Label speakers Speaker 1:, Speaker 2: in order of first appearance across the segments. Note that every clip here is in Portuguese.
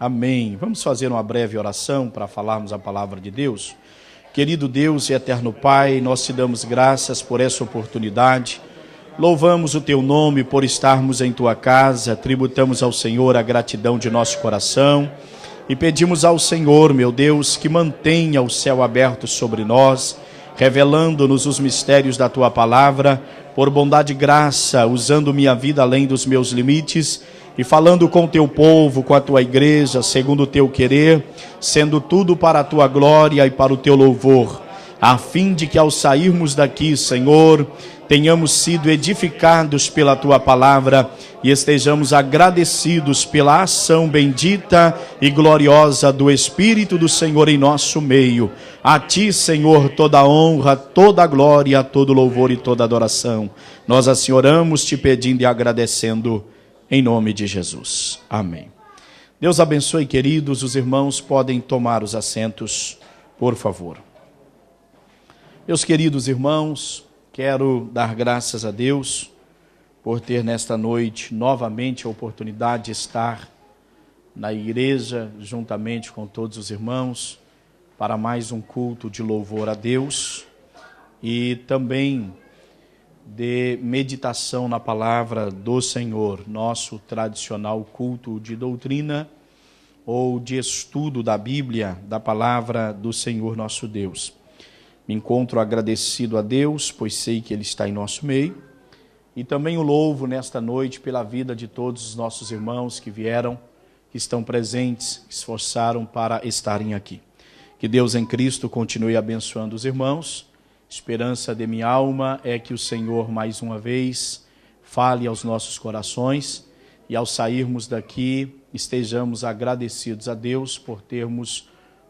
Speaker 1: Amém. Vamos fazer uma breve oração para falarmos a palavra de Deus. Querido Deus e eterno Pai, nós te damos graças por essa oportunidade. Louvamos o teu nome por estarmos em tua casa, tributamos ao Senhor a gratidão de nosso coração e pedimos ao Senhor, meu Deus, que mantenha o céu aberto sobre nós, revelando-nos os mistérios da tua palavra, por bondade e graça, usando minha vida além dos meus limites e falando com o teu povo, com a tua igreja, segundo o teu querer, sendo tudo para a tua glória e para o teu louvor, a fim de que ao sairmos daqui, Senhor, tenhamos sido edificados pela tua palavra e estejamos agradecidos pela ação bendita e gloriosa do Espírito do Senhor em nosso meio. A ti, Senhor, toda a honra, toda a glória, todo louvor e toda adoração. Nós assim oramos, te pedindo e agradecendo em nome de Jesus. Amém. Deus abençoe, queridos. Os irmãos podem tomar os assentos, por favor. Meus queridos irmãos, quero dar graças a Deus por ter nesta noite novamente a oportunidade de estar na igreja juntamente com todos os irmãos para mais um culto de louvor a Deus e também de meditação na palavra do Senhor, nosso tradicional culto de doutrina ou de estudo da Bíblia, da palavra do Senhor nosso Deus. Me encontro agradecido a Deus, pois sei que Ele está em nosso meio, e também o louvo nesta noite pela vida de todos os nossos irmãos que vieram, que estão presentes, que se esforçaram para estarem aqui. Que Deus em Cristo continue abençoando os irmãos. Esperança de minha alma é que o Senhor mais uma vez fale aos nossos corações e ao sairmos daqui estejamos agradecidos a Deus por termos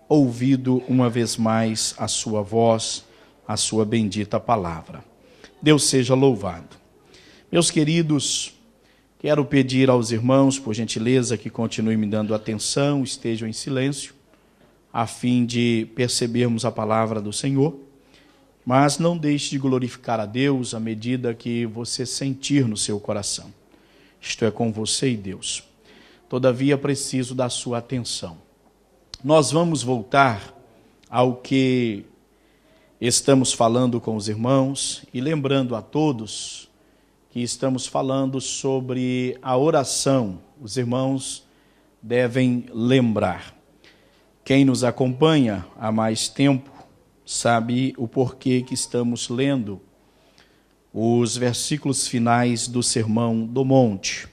Speaker 1: ouvido uma vez mais a sua voz, a sua bendita palavra. Deus seja louvado. Meus queridos, quero pedir aos irmãos, por gentileza, que continuem me dando atenção, estejam em silêncio, a fim de percebermos a palavra do Senhor. Mas não deixe de glorificar a Deus à medida que você sentir no seu coração. Isto é com você e Deus. Todavia, preciso da sua atenção. Nós vamos voltar ao que estamos falando com os irmãos e lembrando a todos que estamos falando sobre a oração. Os irmãos devem lembrar. Quem nos acompanha há mais tempo sabe o porquê que estamos lendo os versículos finais do Sermão do Monte.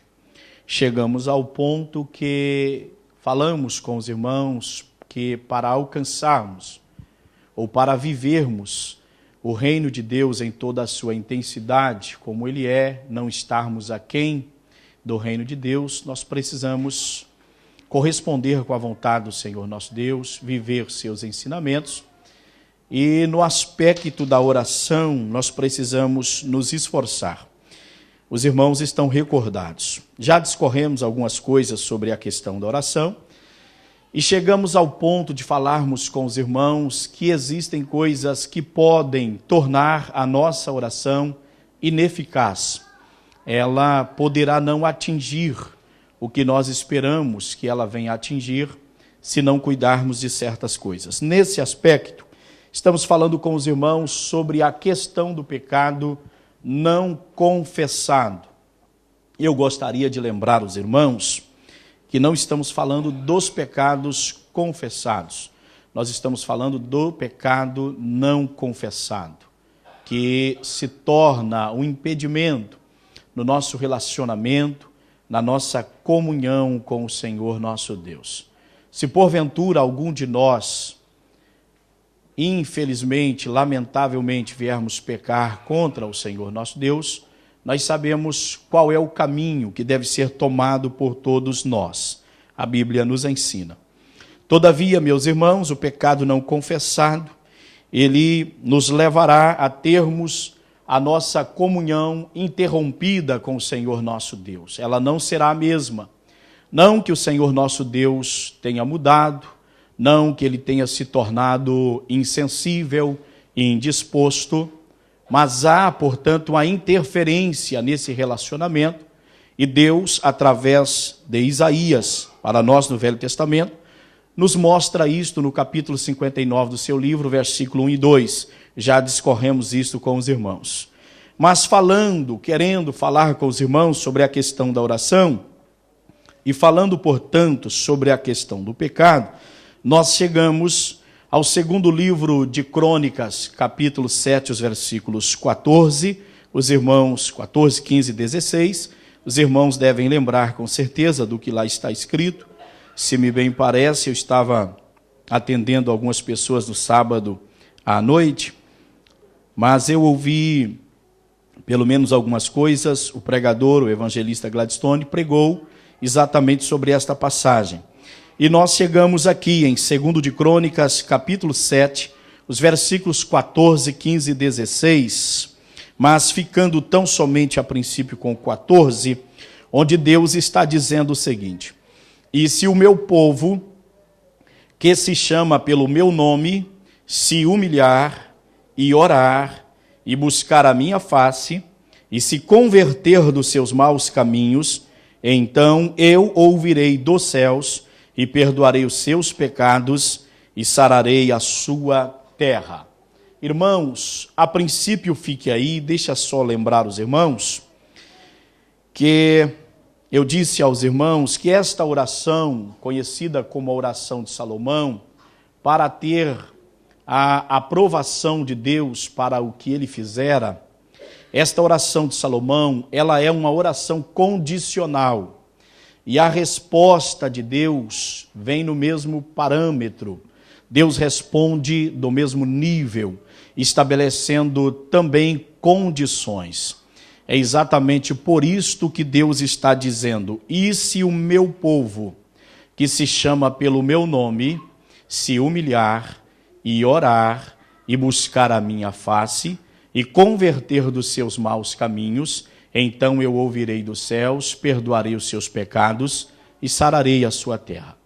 Speaker 1: Chegamos ao ponto que falamos com os irmãos que para alcançarmos ou para vivermos o reino de Deus em toda a sua intensidade, como ele é, não estarmos aquém do reino de Deus, nós precisamos corresponder com a vontade do Senhor nosso Deus, viver seus ensinamentos. E no aspecto da oração, nós precisamos nos esforçar. Os irmãos estão recordados. Já discorremos algumas coisas sobre a questão da oração e chegamos ao ponto de falarmos com os irmãos que existem coisas que podem tornar a nossa oração ineficaz. Ela poderá não atingir o que nós esperamos que ela venha atingir se não cuidarmos de certas coisas. Nesse aspecto, estamos falando com os irmãos sobre a questão do pecado não confessado. Eu gostaria de lembrar os irmãos que não estamos falando dos pecados confessados. Nós estamos falando do pecado não confessado, que se torna um impedimento no nosso relacionamento, na nossa comunhão com o Senhor nosso Deus. Se porventura algum de nós infelizmente, lamentavelmente, viermos pecar contra o Senhor nosso Deus, nós sabemos qual é o caminho que deve ser tomado por todos nós. A Bíblia nos ensina. Todavia, meus irmãos, o pecado não confessado, ele nos levará a termos a nossa comunhão interrompida com o Senhor nosso Deus. Ela não será a mesma. Não que o Senhor nosso Deus tenha mudado, não que ele tenha se tornado insensível e indisposto, mas há, portanto, uma interferência nesse relacionamento, e Deus, através de Isaías, para nós no Velho Testamento, nos mostra isto no capítulo 59 do seu livro, versículo 1 e 2. Já discorremos isto com os irmãos. Mas querendo falar com os irmãos sobre a questão da oração, e falando, portanto, sobre a questão do pecado, nós chegamos ao segundo livro de Crônicas, capítulo 7, os versículos 14, os irmãos 14, 15 e 16. Os irmãos devem lembrar com certeza do que lá está escrito. Se me bem parece, eu estava atendendo algumas pessoas no sábado à noite, mas eu ouvi pelo menos algumas coisas. O pregador, o evangelista Gladstone, pregou exatamente sobre esta passagem. E nós chegamos aqui em 2 de Crônicas, capítulo 7, os versículos 14, 15 e 16, mas ficando tão somente a princípio com 14, onde Deus está dizendo o seguinte: e se o meu povo, que se chama pelo meu nome, se humilhar e orar e buscar a minha face e se converter dos seus maus caminhos, então eu ouvirei dos céus e perdoarei os seus pecados e sararei a sua terra. Irmãos, a princípio fique aí, deixa só lembrar os irmãos que eu disse aos irmãos que esta oração, conhecida como a oração de Salomão, para ter a aprovação de Deus para o que ele fizera, esta oração de Salomão, ela é uma oração condicional. E a resposta de Deus vem no mesmo parâmetro. Deus responde do mesmo nível, estabelecendo também condições. É exatamente por isto que Deus está dizendo: e se o meu povo, que se chama pelo meu nome, se humilhar e orar e buscar a minha face e converter dos seus maus caminhos, então eu ouvirei dos céus, perdoarei os seus pecados e sararei a sua terra.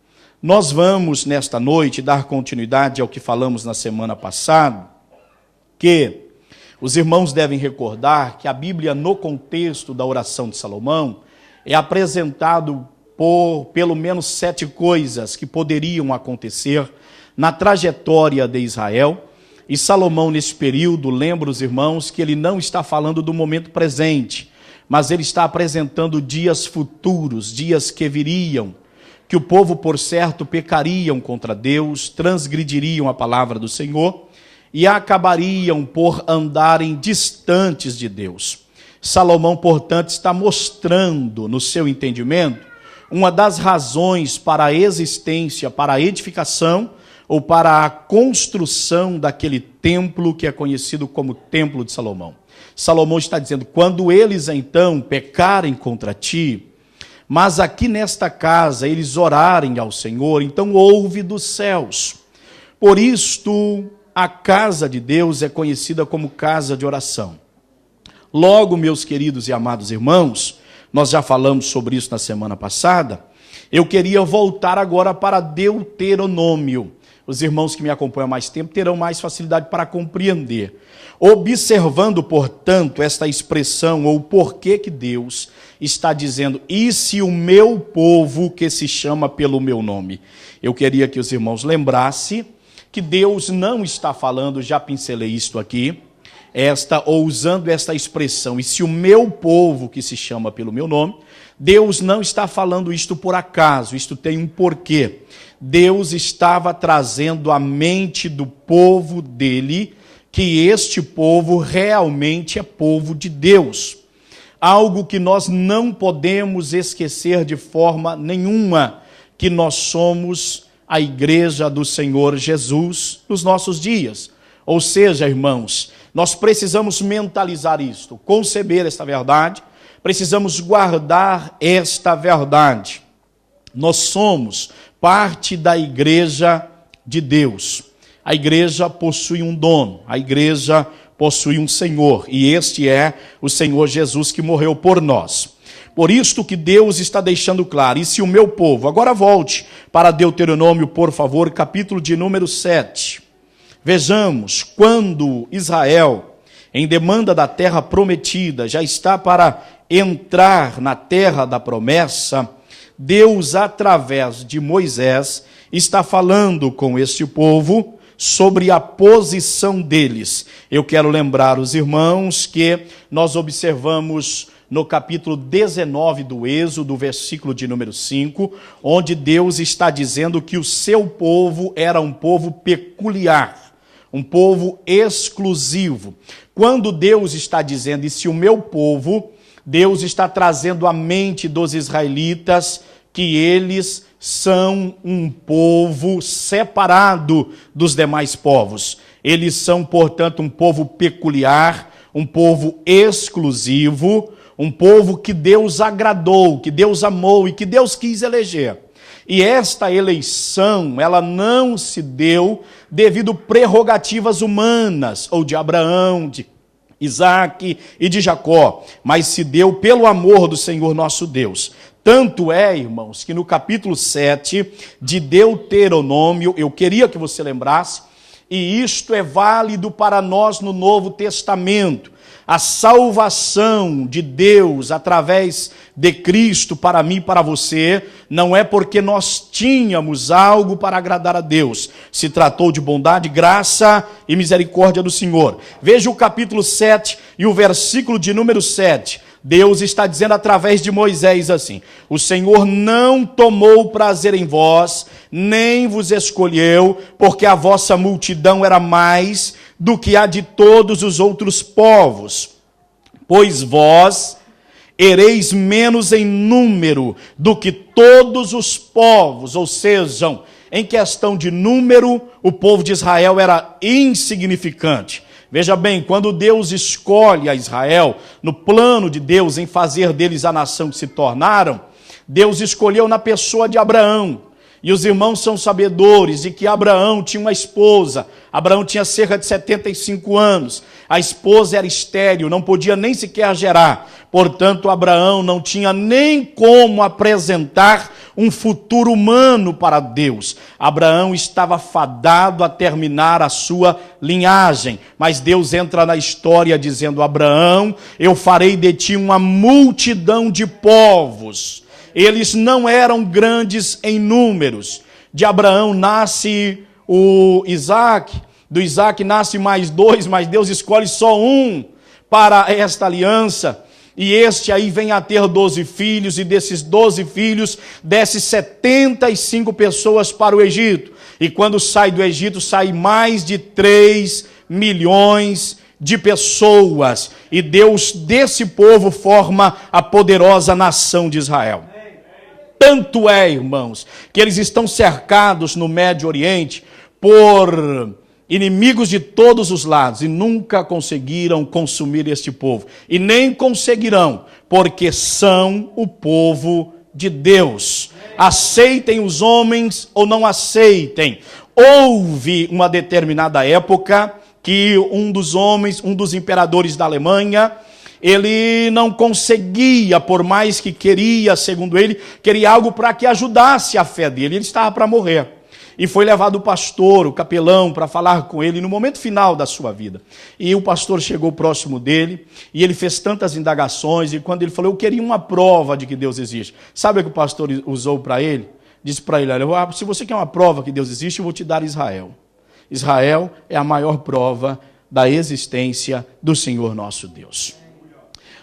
Speaker 1: Nós vamos, nesta noite, dar continuidade ao que falamos na semana passada, que os irmãos devem recordar que a Bíblia, no contexto da oração de Salomão, é apresentado por pelo menos 7 coisas que poderiam acontecer na trajetória de Israel. E Salomão, nesse período, lembra os irmãos que ele não está falando do momento presente, mas ele está apresentando dias futuros, dias que viriam, que o povo, por certo, pecariam contra Deus, transgrediriam a palavra do Senhor e acabariam por andarem distantes de Deus. Salomão, portanto, está mostrando, no seu entendimento, uma das razões para a existência, para a edificação ou para a construção daquele templo que é conhecido como Templo de Salomão. Salomão está dizendo: quando eles então pecarem contra ti, mas aqui nesta casa eles orarem ao Senhor, então ouve dos céus. Por isto, a casa de Deus é conhecida como casa de oração. Logo, meus queridos e amados irmãos, nós já falamos sobre isso na semana passada, eu queria voltar agora para Deuteronômio. Os irmãos que me acompanham há mais tempo terão mais facilidade para compreender. Observando, portanto, esta expressão, ou porquê que Deus está dizendo: e se o meu povo, que se chama pelo meu nome. Eu queria que os irmãos lembrassem que Deus não está falando, já pincelei isto aqui, usando esta expressão, e se o meu povo, que se chama pelo meu nome, Deus não está falando isto por acaso, isto tem um porquê. Deus estava trazendo à mente do povo dele que este povo realmente é povo de Deus. Algo que nós não podemos esquecer de forma nenhuma, que nós somos a igreja do Senhor Jesus nos nossos dias. Ou seja, irmãos, nós precisamos mentalizar isto, conceber esta verdade, precisamos guardar esta verdade. Nós somos parte da igreja de Deus. A igreja possui um dono, a igreja possui um Senhor, e este é o Senhor Jesus que morreu por nós. Por isto que Deus está deixando claro: e se o meu povo... Agora volte para Deuteronômio, por favor, capítulo de número 7. Vejamos, quando Israel, em demanda da terra prometida, já está para entrar na terra da promessa, Deus, através de Moisés, está falando com este povo sobre a posição deles. Eu quero lembrar os irmãos que nós observamos no capítulo 19 do Êxodo, versículo de número 5, onde Deus está dizendo que o seu povo era um povo peculiar, um povo exclusivo. Quando Deus está dizendo, e se o meu povo, Deus está trazendo à mente dos israelitas que eles são um povo separado dos demais povos. Eles são, portanto, um povo peculiar, um povo exclusivo, um povo que Deus agradou, que Deus amou e que Deus quis eleger. E esta eleição, ela não se deu devido a prerrogativas humanas, ou de Abraão, de Isaac e de Jacó, mas se deu pelo amor do Senhor nosso Deus. Tanto é, irmãos, que no capítulo 7 de Deuteronômio, eu queria que você lembrasse, e isto é válido para nós no Novo Testamento, a salvação de Deus através de Cristo para mim e para você, não é porque nós tínhamos algo para agradar a Deus. Se tratou de bondade, graça e misericórdia do Senhor. Veja o capítulo 7 e o versículo de número 7. Deus está dizendo através de Moisés assim: o Senhor não tomou prazer em vós, nem vos escolheu, porque a vossa multidão era mais do que a de todos os outros povos. Pois vós ereis menos em número do que todos os povos, ou seja, em questão de número, o povo de Israel era insignificante. Veja bem, quando Deus escolhe a Israel, no plano de Deus em fazer deles a nação que se tornaram, Deus escolheu na pessoa de Abraão. E os irmãos são sabedores de que Abraão tinha uma esposa. Abraão tinha cerca de 75 anos. A esposa era estéril, não podia nem sequer gerar. Portanto, Abraão não tinha nem como apresentar um futuro humano para Deus. Abraão estava fadado a terminar a sua linhagem. Mas Deus entra na história dizendo: Abraão, eu farei de ti uma multidão de povos. Eles não eram grandes em números. De Abraão nasce o Isaac, do Isaac nasce mais 2, mas Deus escolhe só um para esta aliança. E este aí vem a ter 12 filhos, e desses 12 filhos desce 75 pessoas para o Egito. E quando sai do Egito, sai mais de 3 milhões de pessoas. E Deus desse povo forma a poderosa nação de Israel. Tanto é, irmãos, que eles estão cercados no Médio Oriente por inimigos de todos os lados e nunca conseguiram consumir este povo. E nem conseguirão, porque são o povo de Deus. Aceitem os homens ou não aceitem. Houve uma determinada época que um dos homens, um dos imperadores da Alemanha, ele não conseguia, por mais que queria, segundo ele, queria algo para que ajudasse a fé dele. Ele estava para morrer. E foi levado o pastor, o capelão, para falar com ele no momento final da sua vida. E o pastor chegou próximo dele, e ele fez tantas indagações, e quando ele falou, eu queria uma prova de que Deus existe. Sabe o que o pastor usou para ele? Disse para ele, olha, se você quer uma prova que Deus existe, eu vou te dar Israel. Israel é a maior prova da existência do Senhor nosso Deus.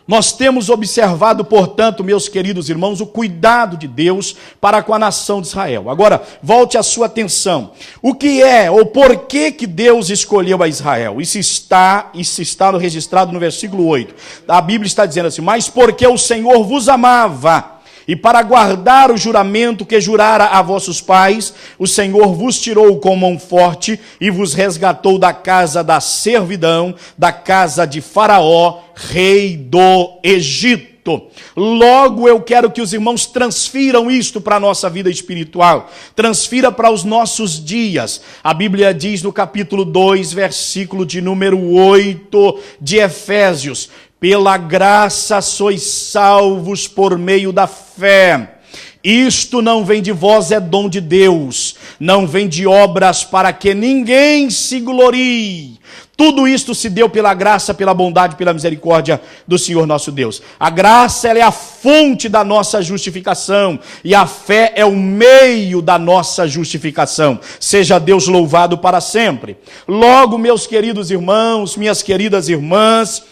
Speaker 1: Nós temos observado, portanto, meus queridos irmãos, o cuidado de Deus para com a nação de Israel. Agora, volte a sua atenção. O que é, ou por que Deus escolheu a Israel? Isso está registrado no versículo 8. A Bíblia está dizendo assim, mas porque o Senhor vos amava, e para guardar o juramento que jurara a vossos pais, o Senhor vos tirou com mão forte e vos resgatou da casa da servidão, da casa de Faraó, rei do Egito. Logo eu quero que os irmãos transfiram isto para a nossa vida espiritual, transfira para os nossos dias. A Bíblia diz no capítulo 2, versículo de número 8 de Efésios, pela graça sois salvos por meio da fé. Isto não vem de vós, é dom de Deus. Não vem de obras para que ninguém se glorie. Tudo isto se deu pela graça, pela bondade, pela misericórdia do Senhor nosso Deus. A graça, ela é a fonte da nossa justificação e a fé é o meio da nossa justificação. Seja Deus louvado para sempre. Logo, meus queridos irmãos, minhas queridas irmãs,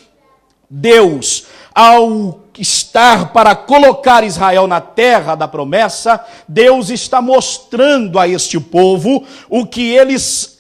Speaker 1: Deus, ao estar para colocar Israel na terra da promessa, Deus está mostrando a este povo o que eles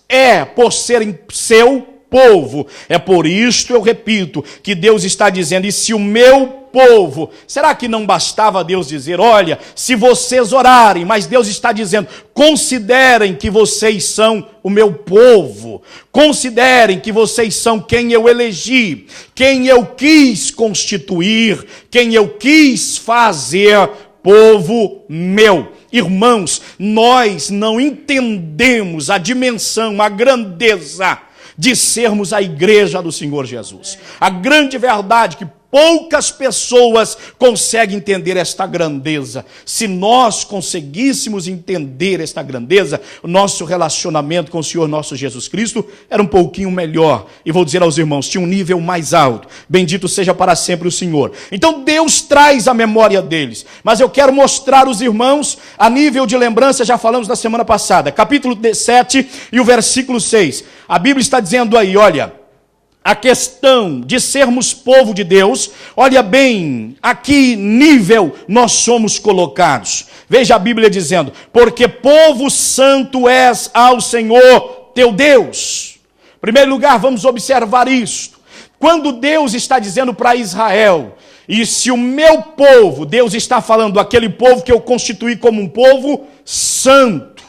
Speaker 1: por serem seu povo. É por isto, eu repito, que Deus está dizendo, e se o meu povo, será que não bastava Deus dizer, olha, se vocês orarem, mas Deus está dizendo, considerem que vocês são o meu povo, considerem que vocês são quem eu elegi, quem eu quis constituir, quem eu quis fazer povo meu. Irmãos, nós não entendemos a dimensão, a grandeza de sermos a igreja do Senhor Jesus. A grande verdade que poucas pessoas conseguem entender esta grandeza. Se nós conseguíssemos entender esta grandeza, o nosso relacionamento com o Senhor nosso Jesus Cristo era um pouquinho melhor. E vou dizer aos irmãos, tinha um nível mais alto. Bendito seja para sempre o Senhor. Então Deus traz a memória deles. Mas eu quero mostrar aos irmãos, a nível de lembrança, já falamos na semana passada, capítulo 7 e o versículo 6. A Bíblia está dizendo aí, olha, a questão de sermos povo de Deus, olha bem, a que nível nós somos colocados. Veja a Bíblia dizendo, porque povo santo és ao Senhor teu Deus. Em primeiro lugar, vamos observar isto. Quando Deus está dizendo para Israel, e se o meu povo, Deus está falando aquele povo que eu constituí como um povo santo,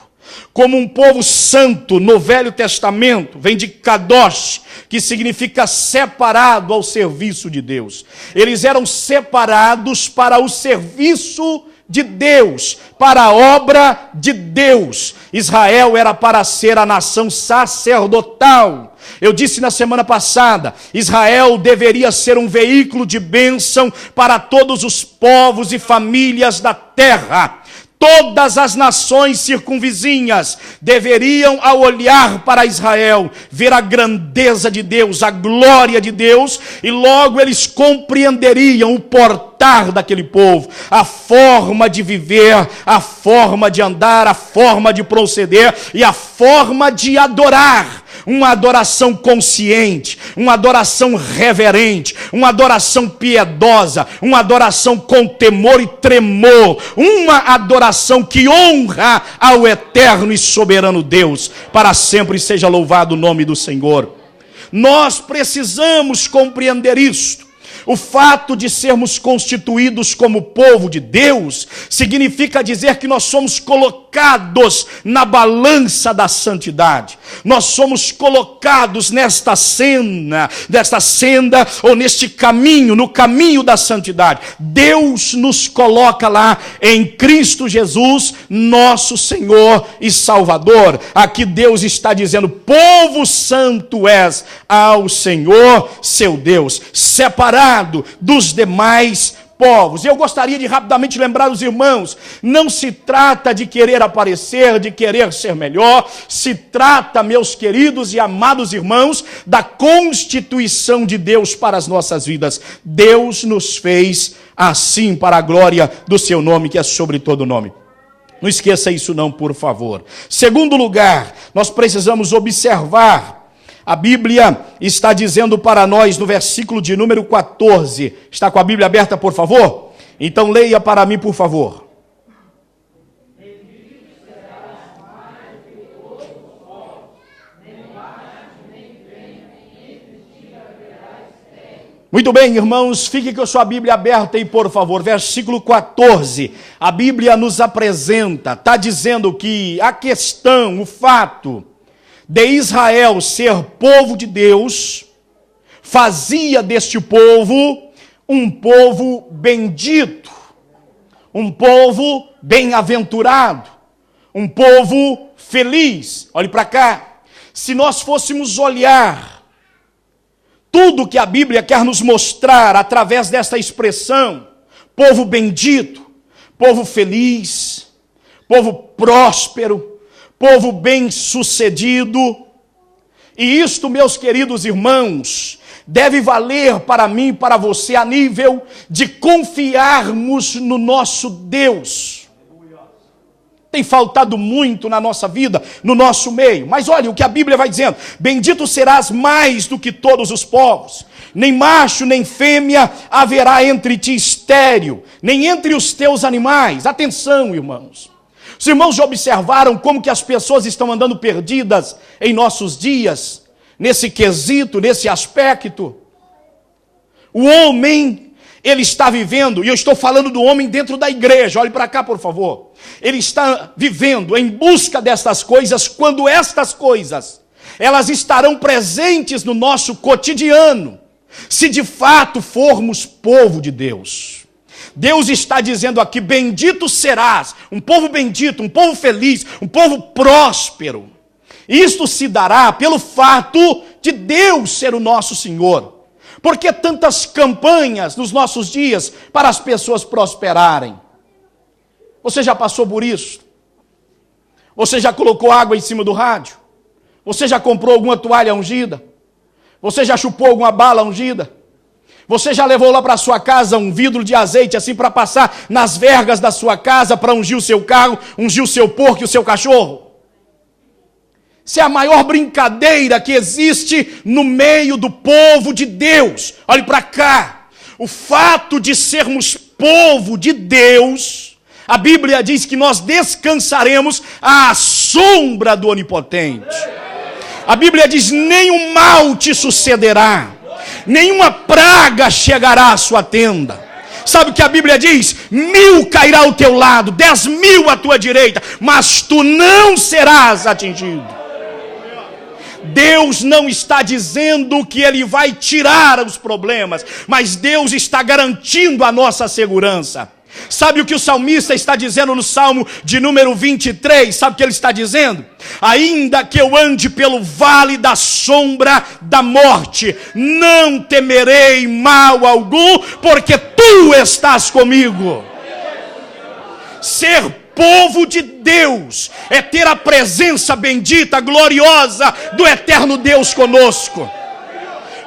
Speaker 1: como um povo santo no Velho Testamento, vem de Kadosh, que significa separado ao serviço de Deus. Eles eram separados para o serviço de Deus, para a obra de Deus. Israel era para ser a nação sacerdotal. Eu disse na semana passada, Israel deveria ser um veículo de bênção para todos os povos e famílias da terra. Todas as nações circunvizinhas deveriam, ao olhar para Israel, ver a grandeza de Deus, a glória de Deus, e logo eles compreenderiam o portar daquele povo, a forma de viver, a forma de andar, a forma de proceder e a forma de adorar. Uma adoração consciente, uma adoração reverente, uma adoração piedosa, uma adoração com temor e tremor, uma adoração que honra ao eterno e soberano Deus. Para sempre seja louvado o nome do Senhor. Nós precisamos compreender isto. O fato de sermos constituídos como povo de Deus significa dizer que nós somos colocados na balança da santidade. Nós somos colocados nesta senda ou neste caminho, no caminho da santidade. Deus nos coloca lá em Cristo Jesus, nosso Senhor e Salvador. Aqui Deus está dizendo, povo santo és ao Senhor, seu Deus, separado dos demais povos. Eu gostaria de rapidamente lembrar os irmãos, não se trata de querer aparecer, de querer ser melhor, se trata, meus queridos e amados irmãos, da constituição de Deus para as nossas vidas. Deus nos fez assim para a glória do seu nome, que é sobre todo nome. Não esqueça isso não, por favor. Segundo lugar, nós precisamos observar. A Bíblia está dizendo para nós no versículo de número 14. Está com a Bíblia aberta, por favor? Então leia para mim, por favor. Muito bem, irmãos, fique com a sua Bíblia aberta aí, por favor. Versículo 14. A Bíblia nos apresenta, está dizendo que a questão, o fato de Israel ser povo de Deus, fazia deste povo um povo bendito, um povo bem-aventurado, um povo feliz. Olhe para cá. Se nós fôssemos olhar tudo que a Bíblia quer nos mostrar através desta expressão, povo bendito, povo feliz, povo próspero, povo bem-sucedido, E isto, meus queridos irmãos, deve valer para mim e para você a nível de confiarmos no nosso Deus. Tem faltado muito na nossa vida, no nosso meio. Mas olha o que a Bíblia vai dizendo: bendito serás mais do que todos os povos. Nem macho, nem fêmea haverá entre ti estéril, nem entre os teus animais. Atenção, irmãos. Os irmãos já observaram como que as pessoas estão andando perdidas em nossos dias, nesse quesito, nesse aspecto? O homem, ele está vivendo, e eu estou falando do homem dentro da igreja, olhe para cá, por favor. Ele está vivendo em busca destas coisas, quando estas coisas, elas estarão presentes no nosso cotidiano, se de fato formos povo de Deus. Deus está dizendo aqui: bendito serás, um povo bendito, um povo feliz, um povo próspero. Isto se dará pelo fato de Deus ser o nosso Senhor. Por que tantas campanhas nos nossos dias para as pessoas prosperarem? Você já passou por isso? Você já colocou água em cima do rádio? Você já comprou alguma toalha ungida? Você já chupou alguma bala ungida? Você já levou lá para sua casa um vidro de azeite assim para passar nas vergas da sua casa, para ungir o seu carro, ungir o seu porco e o seu cachorro? Isso é a maior brincadeira que existe no meio do povo de Deus. Olhe para cá. O fato de sermos povo de Deus, a Bíblia diz que nós descansaremos à sombra do Onipotente. A Bíblia diz: nenhum mal te sucederá, nenhuma praga chegará à sua tenda. Sabe o que a Bíblia diz? 1000 cairá ao teu lado, 10.000 à tua direita, mas tu não serás atingido. Deus não está dizendo que Ele vai tirar os problemas, mas Deus está garantindo a nossa segurança. Sabe o que o salmista está dizendo no Salmo de número 23? Sabe o que ele está dizendo? Ainda que eu ande pelo vale da sombra da morte, não temerei mal algum, porque tu estás comigo. Ser povo de Deus é ter a presença bendita, gloriosa do eterno Deus conosco.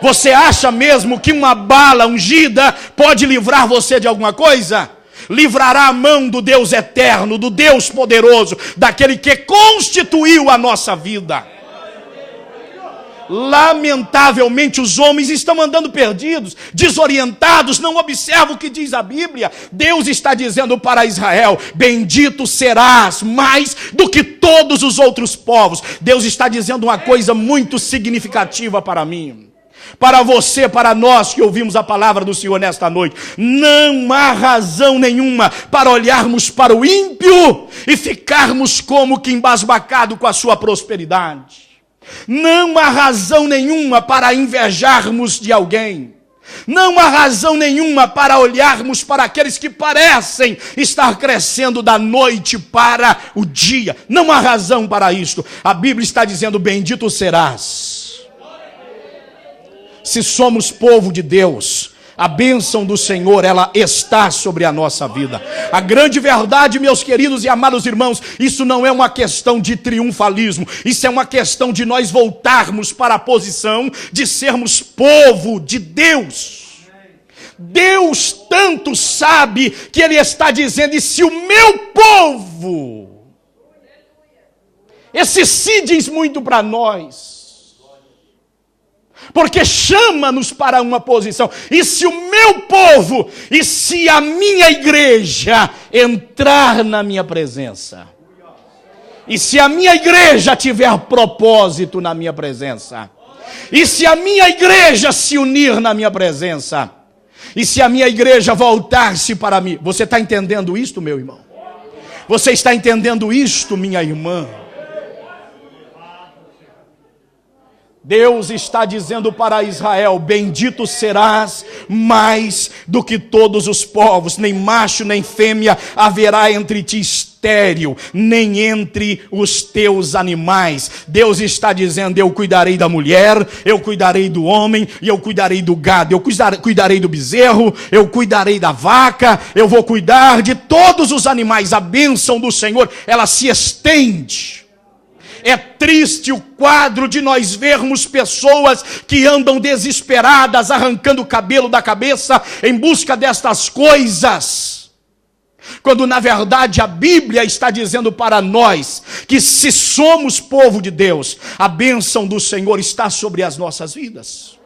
Speaker 1: Você acha mesmo que uma bala ungida pode livrar você de alguma coisa? Livrará a mão do Deus eterno, do Deus poderoso, daquele que constituiu a nossa vida. Lamentavelmente os homens estão andando perdidos, desorientados, não observam o que diz a Bíblia. Deus está dizendo para Israel: bendito serás mais do que todos os outros povos. Deus está dizendo uma coisa muito significativa para mim, para você, para nós que ouvimos a palavra do Senhor nesta noite. Não há razão nenhuma para olharmos para o ímpio e ficarmos como que embasbacado com a sua prosperidade. Não há razão nenhuma para invejarmos de alguém. Não há razão nenhuma para olharmos para aqueles que parecem estar crescendo da noite para o dia. Não há razão para isto. A Bíblia está dizendo: bendito serás. Se somos povo de Deus, a bênção do Senhor, ela está sobre a nossa vida. A grande verdade, meus queridos e amados irmãos, isso não é uma questão de triunfalismo. Isso é uma questão de nós voltarmos para a posição de sermos povo de Deus. Deus tanto sabe que Ele está dizendo: e se o meu povo, esse se diz muito para nós, porque chama-nos para uma posição. E se o meu povo, e se a minha igreja entrar na minha presença, e se a minha igreja tiver propósito na minha presença, e se a minha igreja se unir na minha presença, e se a minha igreja voltar-se para mim. Você está entendendo isto, meu irmão? Você está entendendo isto, minha irmã? Deus está dizendo para Israel: bendito serás mais do que todos os povos, nem macho nem fêmea haverá entre ti estéril, nem entre os teus animais. Deus está dizendo: eu cuidarei da mulher, eu cuidarei do homem, e eu cuidarei do gado, eu cuidarei do bezerro, eu cuidarei da vaca, eu vou cuidar de todos os animais. A bênção do Senhor, ela se estende. É triste o quadro de nós vermos pessoas que andam desesperadas, arrancando o cabelo da cabeça em busca destas coisas, quando na verdade a Bíblia está dizendo para nós que se somos povo de Deus, a bênção do Senhor está sobre as nossas vidas.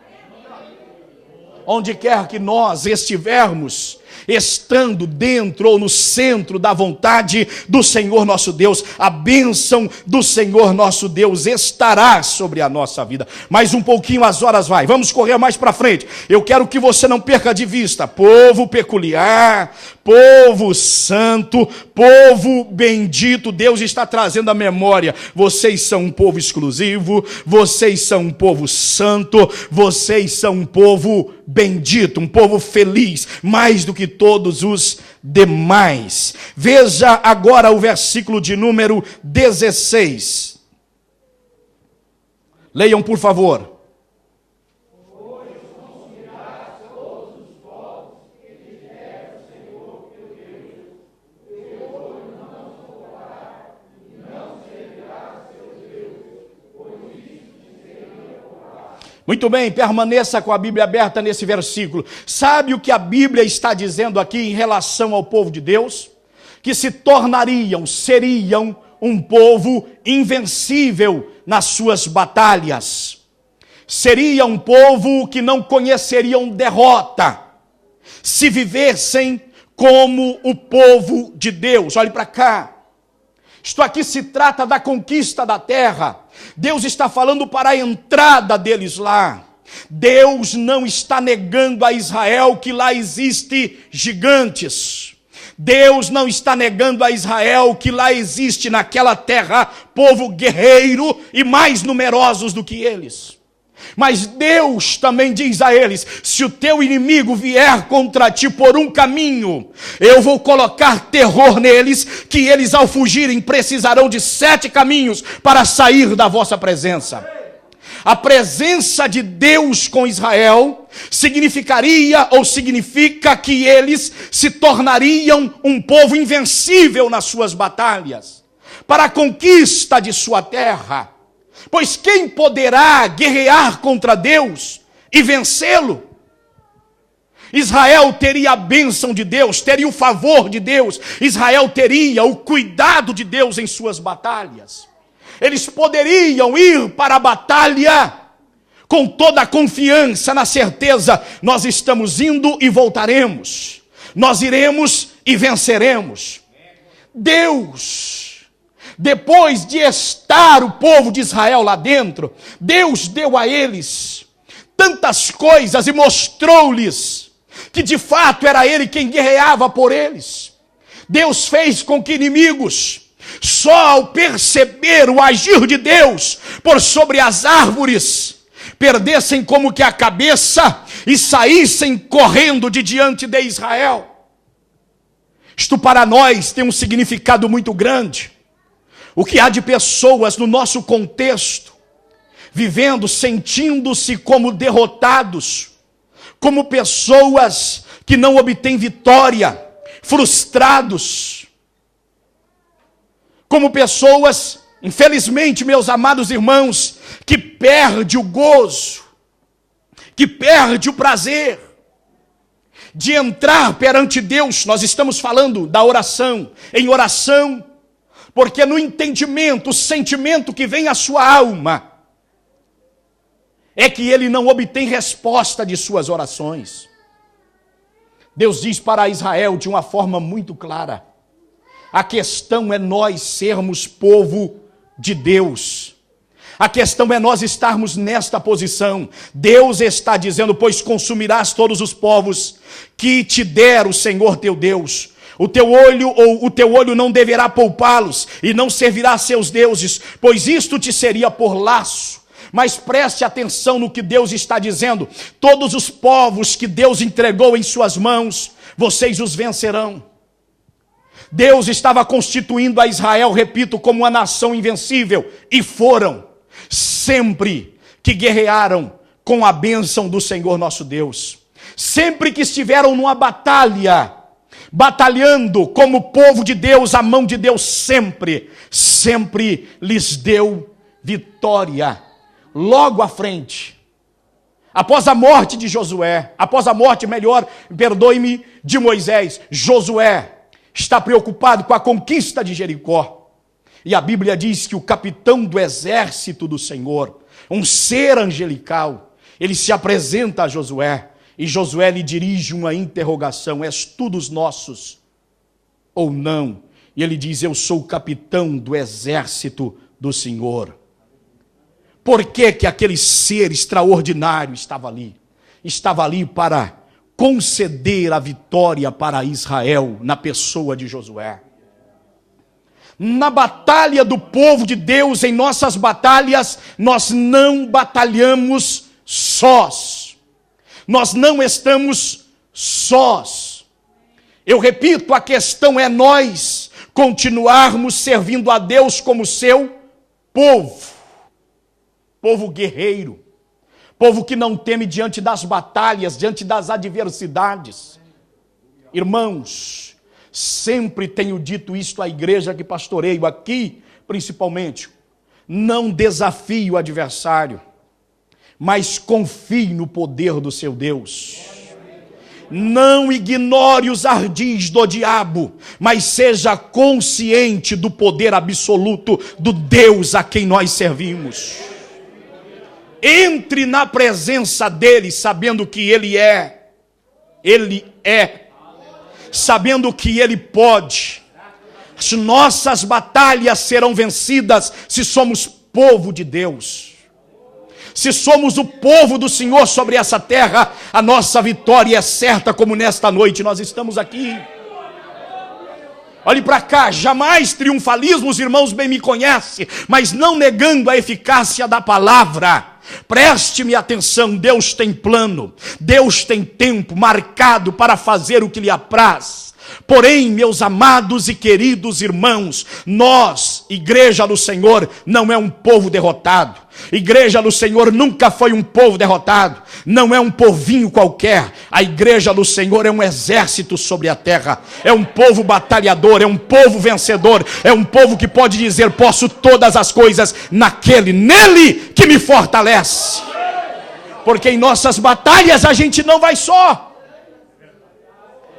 Speaker 1: Onde quer que nós estivermos, estando dentro ou no centro da vontade do Senhor nosso Deus, a bênção do Senhor nosso Deus estará sobre a nossa vida. Mais um pouquinho, as horas vai, vamos correr mais para frente. Eu quero que você não perca de vista: povo peculiar, povo santo, povo bendito. Deus está trazendo à memória: vocês são um povo exclusivo, vocês são um povo santo, vocês são um povo bendito, um povo feliz, mais do que todos os demais. Veja agora o versículo de número 16. Leiam, por favor. Muito bem, permaneça com a Bíblia aberta nesse versículo. Sabe o que a Bíblia está dizendo aqui em relação ao povo de Deus? Que se seriam um povo invencível nas suas batalhas. Seria um povo que não conheceriam derrota, se vivessem como o povo de Deus. Olhe para cá. Isto aqui se trata da conquista da terra. Deus está falando para a entrada deles lá. Deus não está negando a Israel que lá existe gigantes. Deus não está negando a Israel que lá existe naquela terra povo guerreiro e mais numerosos do que eles. Mas Deus também diz a eles: se o teu inimigo vier contra ti por um caminho, eu vou colocar terror neles, que eles ao fugirem precisarão de 7 caminhos para sair da vossa presença. A presença de Deus com Israel significaria ou significa que eles se tornariam um povo invencível nas suas batalhas, para a conquista de sua terra. Pois quem poderá guerrear contra Deus e vencê-lo? Israel teria a bênção de Deus, teria o favor de Deus. Israel teria o cuidado de Deus em suas batalhas. Eles poderiam ir para a batalha com toda a confiança, na certeza: nós estamos indo e voltaremos. Nós iremos e venceremos. Deus, depois de estar o povo de Israel lá dentro, Deus deu a eles tantas coisas e mostrou-lhes que de fato era Ele quem guerreava por eles. Deus fez com que inimigos, só ao perceber o agir de Deus por sobre as árvores, perdessem como que a cabeça e saíssem correndo de diante de Israel. Isto para nós tem um significado muito grande. O que há de pessoas no nosso contexto, vivendo, sentindo-se como derrotados, como pessoas que não obtêm vitória, frustrados, como pessoas, infelizmente, meus amados irmãos, que perde o gozo, que perde o prazer de entrar perante Deus. Nós estamos falando da oração, em oração, porque no entendimento, o sentimento que vem à sua alma é que ele não obtém resposta de suas orações. Deus diz para Israel de uma forma muito clara: a questão é nós sermos povo de Deus. A questão é nós estarmos nesta posição. Deus está dizendo: pois consumirás todos os povos que te der o Senhor teu Deus. O teu olho não deverá poupá-los, e não servirá a seus deuses, pois isto te seria por laço. Mas preste atenção no que Deus está dizendo: todos os povos que Deus entregou em suas mãos, vocês os vencerão. Deus estava constituindo a Israel, repito, como uma nação invencível, e foram, sempre que guerrearam com a bênção do Senhor nosso Deus. Sempre que estiveram numa batalha, batalhando como povo de Deus, a mão de Deus sempre lhes deu vitória. Logo à frente, após a morte de Josué, após a morte, de Moisés, Josué está preocupado com a conquista de Jericó. E a Bíblia diz que o capitão do exército do Senhor, um ser angelical, ele se apresenta a Josué, e Josué lhe dirige uma interrogação: és tu dos nossos ou não? E ele diz: eu sou o capitão do exército do Senhor. Por que que aquele ser extraordinário estava ali? Estava ali para conceder a vitória para Israel, na pessoa de Josué. Na batalha do povo de Deus, em nossas batalhas, nós não batalhamos sós. Nós não estamos sós. Eu repito, a questão é nós continuarmos servindo a Deus como seu povo. Povo guerreiro. Povo que não teme diante das batalhas, diante das adversidades. Irmãos, sempre tenho dito isto à igreja que pastoreio, aqui principalmente: não desafie o adversário, mas confie no poder do seu Deus. Não ignore os ardis do diabo, mas seja consciente do poder absoluto do Deus a quem nós servimos. Entre na presença dele, sabendo que ele é, sabendo que ele pode. As nossas batalhas serão vencidas se somos povo de Deus. Se somos o povo do Senhor sobre essa terra, a nossa vitória é certa, como nesta noite nós estamos aqui. Olhe para cá, jamais triunfalismo, os irmãos bem me conhecem, mas não negando a eficácia da palavra. Preste-me atenção, Deus tem plano, Deus tem tempo marcado para fazer o que lhe apraz. Porém, meus amados e queridos irmãos, nós, Igreja do Senhor, não é um povo derrotado. Igreja do Senhor nunca foi um povo derrotado, não é um povinho qualquer. A Igreja do Senhor é um exército sobre a terra, é um povo batalhador, é um povo vencedor, é um povo que pode dizer: posso todas as coisas nele que me fortalece. Porque em nossas batalhas a gente não vai só.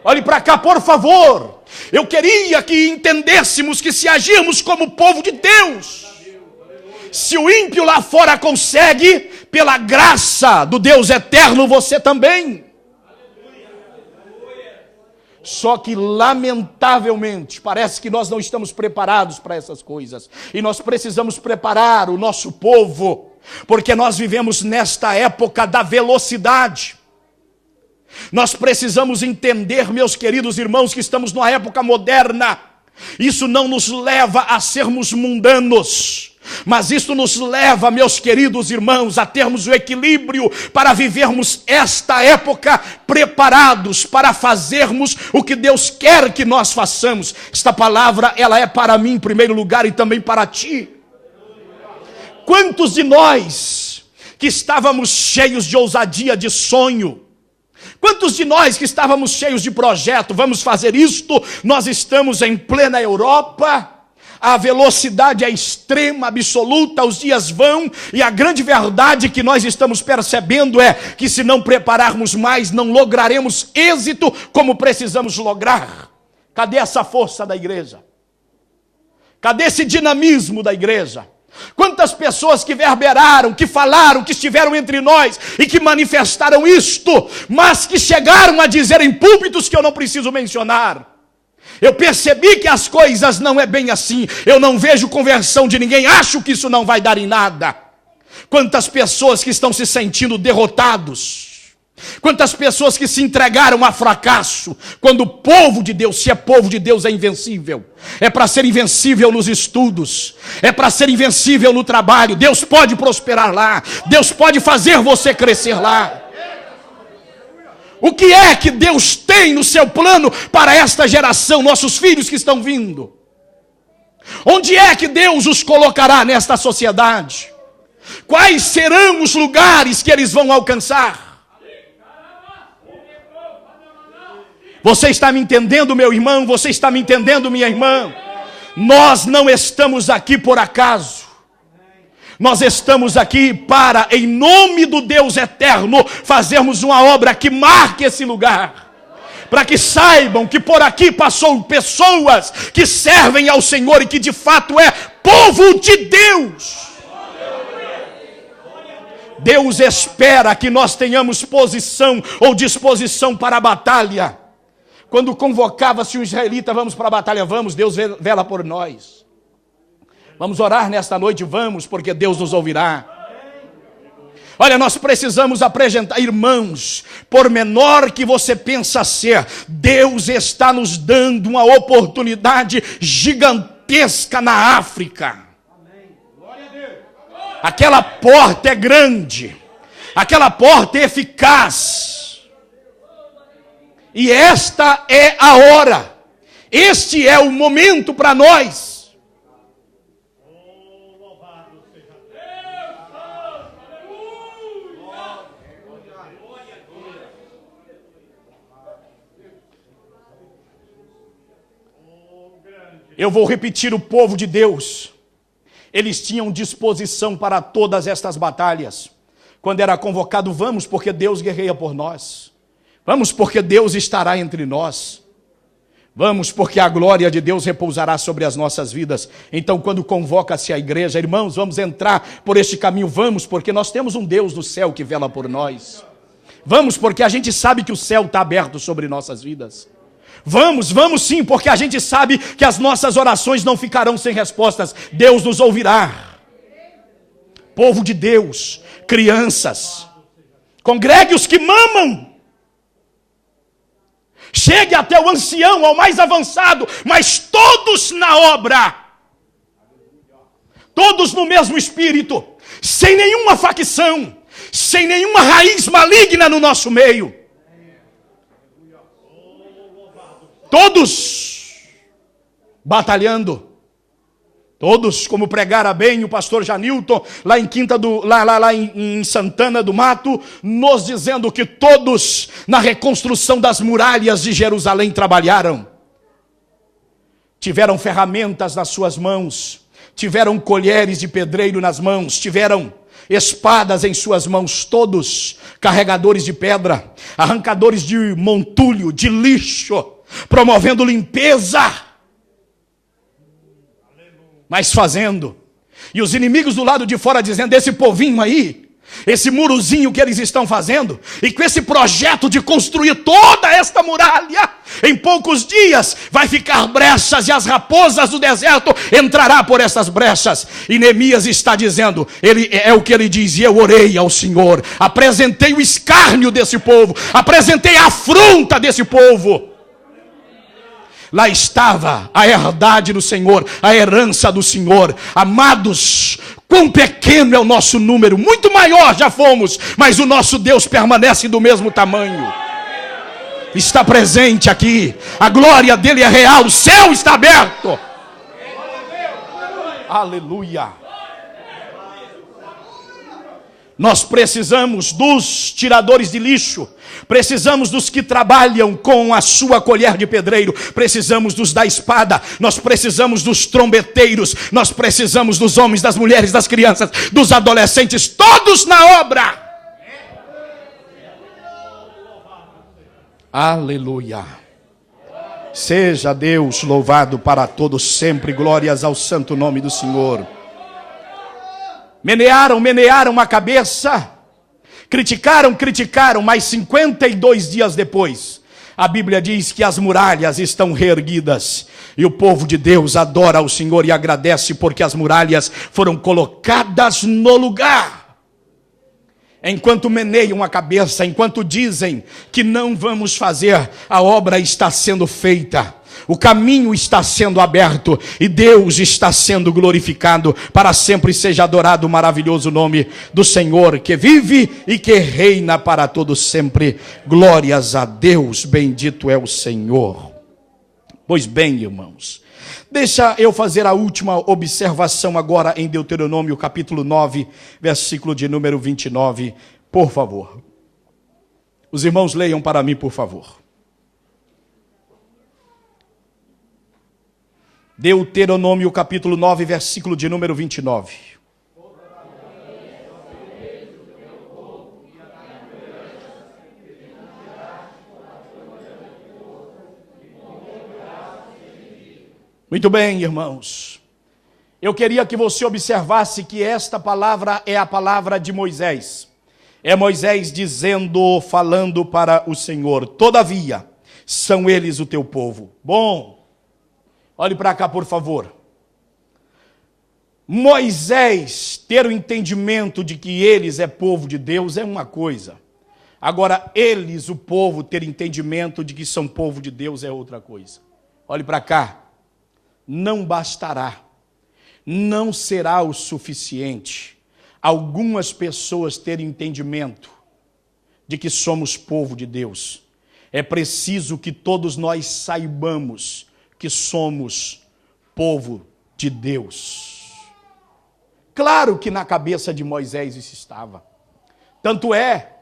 Speaker 1: Olhe para cá, por favor. Eu queria que entendêssemos que se agirmos como povo de Deus, se o ímpio lá fora consegue, pela graça do Deus eterno, você também. Só que, lamentavelmente, parece que nós não estamos preparados para essas coisas. E nós precisamos preparar o nosso povo, porque nós vivemos nesta época da velocidade. Nós precisamos entender, meus queridos irmãos, que estamos numa época moderna. Isso não nos leva a sermos mundanos, mas isso nos leva, meus queridos irmãos, a termos o equilíbrio para vivermos esta época preparados para fazermos o que Deus quer que nós façamos. Esta palavra, ela é para mim em primeiro lugar e também para ti. Quantos de nós que estávamos cheios de ousadia, de sonho, quantos de nós que estávamos cheios de projeto, vamos fazer isto, nós estamos em plena Europa, a velocidade é extrema, absoluta, os dias vão, e a grande verdade que nós estamos percebendo é que se não prepararmos mais, não lograremos êxito como precisamos lograr. Cadê essa força da igreja? Cadê esse dinamismo da igreja? Quantas pessoas que verberaram, que falaram, que estiveram entre nós e que manifestaram isto, mas que chegaram a dizer em púlpitos que eu não preciso mencionar: eu percebi que as coisas não é bem assim, eu não vejo conversão de ninguém, acho que isso não vai dar em nada. Quantas pessoas que estão se sentindo derrotados, quantas pessoas que se entregaram a fracasso, quando o povo de Deus, se é povo de Deus, é invencível. É para ser invencível nos estudos, é para ser invencível no trabalho. Deus pode prosperar lá, Deus pode fazer você crescer lá. O que é que Deus tem no seu plano para esta geração, nossos filhos que estão vindo? Onde é que Deus os colocará nesta sociedade? Quais serão os lugares que eles vão alcançar? Você está me entendendo, meu irmão? Você está me entendendo, minha irmã? Nós não estamos aqui por acaso. Nós estamos aqui para, em nome do Deus eterno, fazermos uma obra que marque esse lugar. Para que saibam que por aqui passou pessoas que servem ao Senhor e que de fato é povo de Deus. Deus espera que nós tenhamos posição ou disposição para a batalha. Quando convocava-se o israelita, vamos para a batalha, vamos, Deus vela por nós. Vamos orar nesta noite, vamos, porque Deus nos ouvirá. Olha, nós precisamos apresentar, irmãos, por menor que você pensa ser, Deus está nos dando uma oportunidade gigantesca na África. Aquela porta é grande, aquela porta é eficaz. E esta é a hora, este é o momento para nós. Eu vou repetir: o povo de Deus, eles tinham disposição para todas estas batalhas. Quando era convocado, vamos porque Deus guerreia por nós. Vamos porque Deus estará entre nós. Vamos porque a glória de Deus repousará sobre as nossas vidas. Então, quando convoca-se a igreja, irmãos, vamos entrar por este caminho. Vamos porque nós temos um Deus no céu que vela por nós. Vamos porque a gente sabe que o céu está aberto sobre nossas vidas. Vamos sim, porque a gente sabe que as nossas orações não ficarão sem respostas. Deus nos ouvirá. Povo de Deus, crianças, congregue os que mamam. Chegue até o ancião, ao mais avançado, mas todos na obra. Todos no mesmo espírito, sem nenhuma facção, sem nenhuma raiz maligna no nosso meio. Todos batalhando. Todos, como pregara bem o pastor Janilton, lá em Santana do Mato, nos dizendo que todos na reconstrução das muralhas de Jerusalém trabalharam. Tiveram ferramentas nas suas mãos, tiveram colheres de pedreiro nas mãos, tiveram espadas em suas mãos, todos carregadores de pedra, arrancadores de montulho, de lixo, promovendo limpeza. Mas fazendo. E os inimigos do lado de fora dizendo: esse povinho aí, esse murozinho que eles estão fazendo, e com esse projeto de construir toda esta muralha, em poucos dias vai ficar brechas e as raposas do deserto entrará por essas brechas. E Neemias está dizendo, é o que ele diz: e eu orei ao Senhor, apresentei o escárnio desse povo, apresentei a afronta desse povo. Lá estava a herdade do Senhor, a herança do Senhor. Amados, quão pequeno é o nosso número, muito maior já fomos, mas o nosso Deus permanece do mesmo tamanho. Está presente aqui, a glória dele é real, o céu está aberto. Aleluia. Nós precisamos dos tiradores de lixo, precisamos dos que trabalham com a sua colher de pedreiro, precisamos dos da espada, nós precisamos dos trombeteiros, nós precisamos dos homens, das mulheres, das crianças, dos adolescentes, todos na obra. Aleluia. Seja Deus louvado para todos sempre, glórias ao santo nome do Senhor. Menearam a cabeça, criticaram, mas 52 dias depois, a Bíblia diz que as muralhas estão reerguidas, e o povo de Deus adora ao Senhor e agradece porque as muralhas foram colocadas no lugar. Enquanto meneiam a cabeça, enquanto dizem que não vamos fazer, a obra está sendo feita. O caminho está sendo aberto e Deus está sendo glorificado. Para sempre seja adorado o maravilhoso nome do Senhor, que vive e que reina para todos sempre. Glórias a Deus, bendito é o Senhor. Pois bem, irmãos, deixa eu fazer a última observação agora em Deuteronômio capítulo 9, versículo de número 29, por favor. Os irmãos leiam para mim, por favor. Deuteronômio capítulo 9, versículo de número 29. Muito bem, irmãos. Eu queria que você observasse que esta palavra é a palavra de Moisés. É Moisés dizendo, falando para o Senhor: todavia, são eles o teu povo. Bom, olhe para cá, por favor. Moisés ter o entendimento de que eles é povo de Deus é uma coisa. Agora, eles, o povo, ter entendimento de que são povo de Deus é outra coisa. Olhe para cá. Não bastará, não será o suficiente algumas pessoas terem entendimento de que somos povo de Deus. É preciso que todos nós saibamos que somos povo de Deus. Claro que na cabeça de Moisés isso estava. Tanto é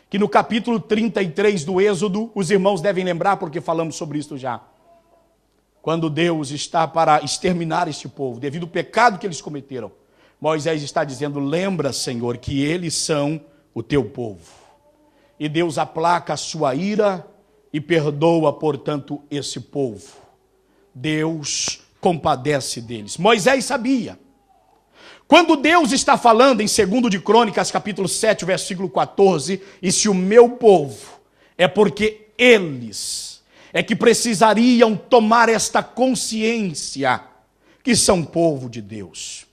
Speaker 1: que no capítulo 33 do Êxodo, os irmãos devem lembrar, porque falamos sobre isso já. Quando Deus está para exterminar este povo, devido ao pecado que eles cometeram, Moisés está dizendo: lembra, Senhor, que eles são o teu povo. E Deus aplaca a sua ira e perdoa, portanto, esse povo. Deus compadece deles. Moisés sabia. Quando Deus está falando em 2 de Crônicas, capítulo 7, versículo 14, e se o meu povo, é porque eles é que precisariam tomar esta consciência que são povo de Deus.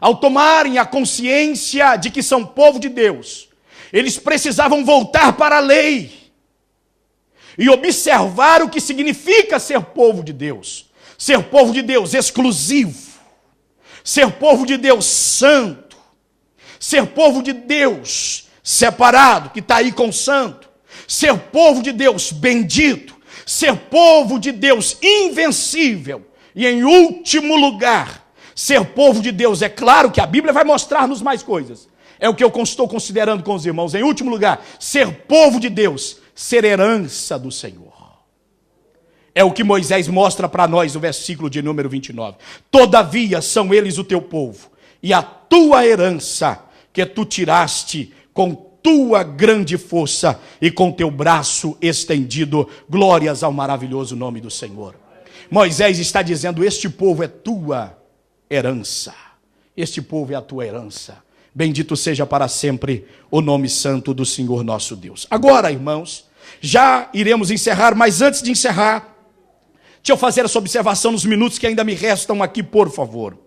Speaker 1: Ao tomarem a consciência de que são povo de Deus, eles precisavam voltar para a lei e observar o que significa ser povo de Deus. Ser povo de Deus exclusivo, ser povo de Deus santo, ser povo de Deus separado, que está aí com o santo, ser povo de Deus bendito, ser povo de Deus invencível. E em último lugar, ser povo de Deus, é claro que a Bíblia vai mostrar-nos mais coisas. É o que eu estou considerando com os irmãos. Em último lugar, ser povo de Deus, ser herança do Senhor. É o que Moisés mostra para nós no versículo de número 29. Todavia são eles o teu povo, e a tua herança que tu tiraste com tua grande força e com teu braço estendido. Glórias ao maravilhoso nome do Senhor. Moisés está dizendo: este povo é tua herança. Este povo é a tua herança. Bendito seja para sempre o nome santo do Senhor nosso Deus. Agora, irmãos, já iremos encerrar, mas antes de encerrar, deixa eu fazer essa observação nos minutos que ainda me restam aqui, por favor.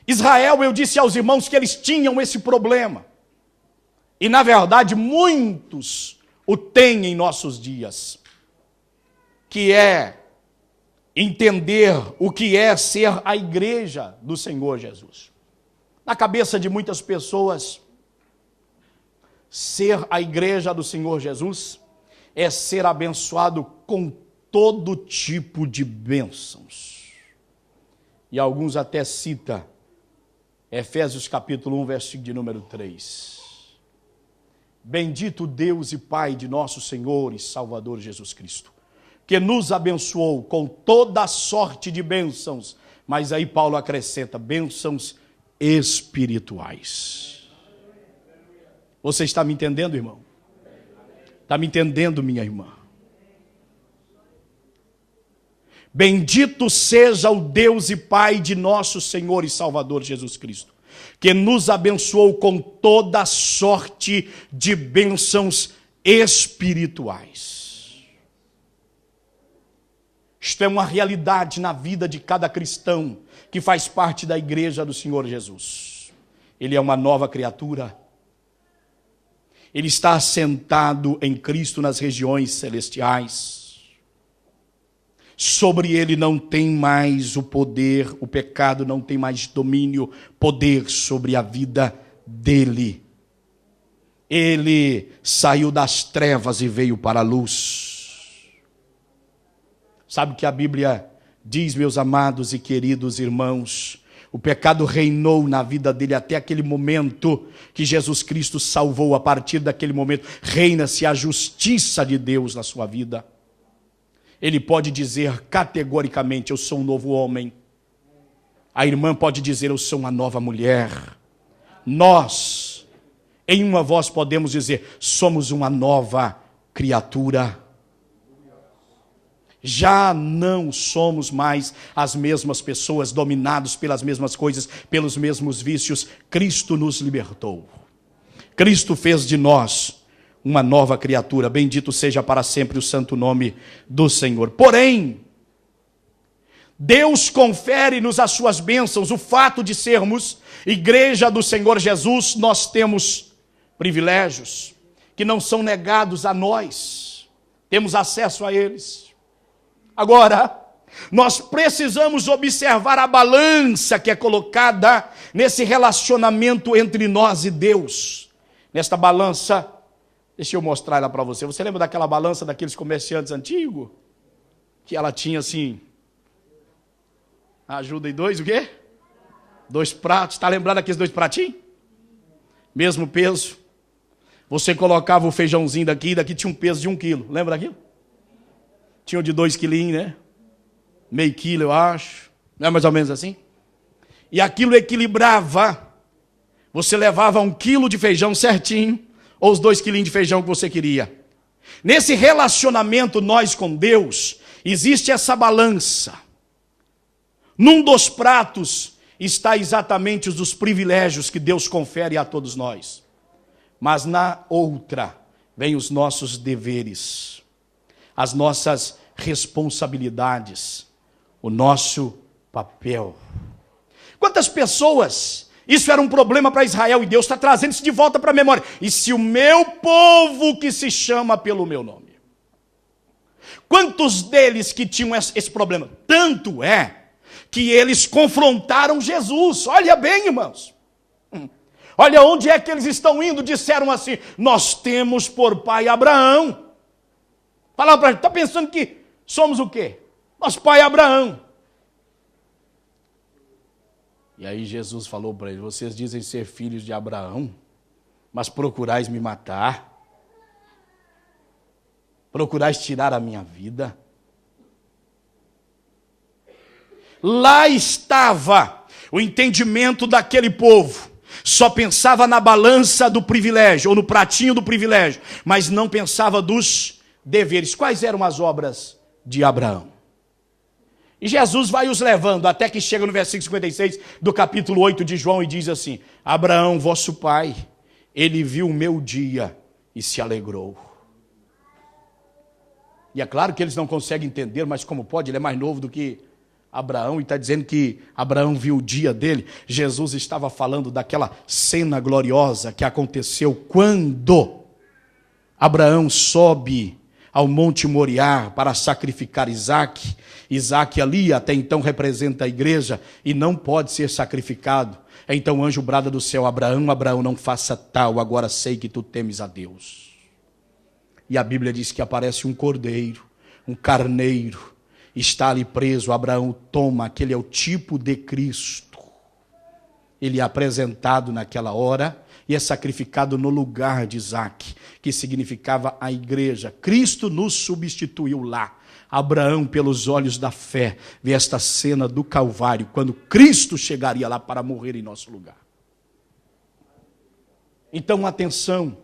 Speaker 1: Israel, eu disse aos irmãos que eles tinham esse problema. E, na verdade, muitos o têm em nossos dias, que é entender o que é ser a igreja do Senhor Jesus. Na cabeça de muitas pessoas, ser a igreja do Senhor Jesus é ser abençoado com todo tipo de bênçãos. E alguns até citam Efésios capítulo 1, versículo de número 3. Bendito Deus e Pai de nosso Senhor e Salvador Jesus Cristo, que nos abençoou com toda sorte de bênçãos, mas aí Paulo acrescenta: bênçãos espirituais. Você está me entendendo, irmão? Está me entendendo, minha irmã? Bendito seja o Deus e Pai de nosso Senhor e Salvador Jesus Cristo, que nos abençoou com toda sorte de bênçãos espirituais. Isto é uma realidade na vida de cada cristão que faz parte da igreja do Senhor Jesus. Ele é uma nova criatura. Ele está assentado em Cristo nas regiões celestiais. Sobre ele não tem mais o poder, o pecado não tem mais domínio, poder sobre a vida dele. Ele saiu das trevas e veio para a luz. Sabe o que a Bíblia diz, meus amados e queridos irmãos? O pecado reinou na vida dele até aquele momento que Jesus Cristo salvou. A partir daquele momento, reina-se a justiça de Deus na sua vida. ele pode dizer categoricamente: eu sou um novo homem. A irmã pode dizer: eu sou uma nova mulher. Nós, em uma voz, podemos dizer: somos uma nova criatura. Já não somos mais as mesmas pessoas, dominados pelas mesmas coisas, pelos mesmos vícios. Cristo nos libertou. Cristo fez de nós uma nova criatura. Bendito seja para sempre o santo nome do Senhor. Porém, Deus confere-nos as suas bênçãos. O fato de sermos igreja do Senhor Jesus, nós temos privilégios que não são negados a nós. Temos acesso a eles. Agora, nós precisamos observar a balança que é colocada nesse relacionamento entre nós e Deus. Nesta balança, deixa eu mostrar ela para você. Você lembra daquela balança daqueles comerciantes antigos? Que ela tinha assim, ajuda, e dois, o quê? 2 pratos. Está lembrado daqueles 2 pratinhos? Mesmo peso. Você colocava o feijãozinho daqui tinha um peso de 1 quilo. Lembra daquilo? Tinha o de 2 quilinhos, né? Meio quilo, eu acho. Não é mais ou menos assim? E aquilo equilibrava. Você levava 1 quilo de feijão certinho, ou os 2 quilinhos de feijão que você queria. Nesse relacionamento nós com Deus, existe essa balança. Num dos pratos está exatamente os privilégios que Deus confere a todos nós. Mas na outra, vem os nossos deveres, as nossas responsabilidades, o nosso papel. Quantas pessoas, isso era um problema para Israel e Deus está trazendo isso de volta para a memória. E se o meu povo que se chama pelo meu nome? Quantos deles que tinham esse problema? Tanto é que eles confrontaram Jesus. Olha bem, irmãos. Olha onde é que eles estão indo. Disseram assim: nós temos por pai Abraão. Falaram para a gente: está pensando que somos o quê? Nosso pai Abraão. E aí Jesus falou para eles: vocês dizem ser filhos de Abraão, mas procurais me matar. Procurais tirar a minha vida. Lá estava o entendimento daquele povo. Só pensava na balança do privilégio, ou no pratinho do privilégio, mas não pensava dos deveres. Quais eram as obras de Abraão? E Jesus vai os levando, até que chega no versículo 56 do capítulo 8 de João e diz assim: Abraão, vosso pai, ele viu o meu dia e se alegrou. E é claro que eles não conseguem entender, mas como pode? Ele é mais novo do que Abraão, e está dizendo que Abraão viu o dia dele. Jesus estava falando daquela cena gloriosa que aconteceu quando Abraão sobe ao Monte Moriá para sacrificar Isaque. Isaque ali até então representa a igreja e não pode ser sacrificado. Então o anjo brada do céu: Abraão, Abraão, não faça tal, agora sei que tu temes a Deus. E a Bíblia diz que aparece um cordeiro, um carneiro, está ali preso. Abraão toma, aquele é o tipo de Cristo. Ele é apresentado naquela hora e é sacrificado no lugar de Isaque, que significava a igreja. Cristo nos substituiu lá. Abraão, pelos olhos da fé, vê esta cena do Calvário, quando Cristo chegaria lá para morrer em nosso lugar. Então, atenção,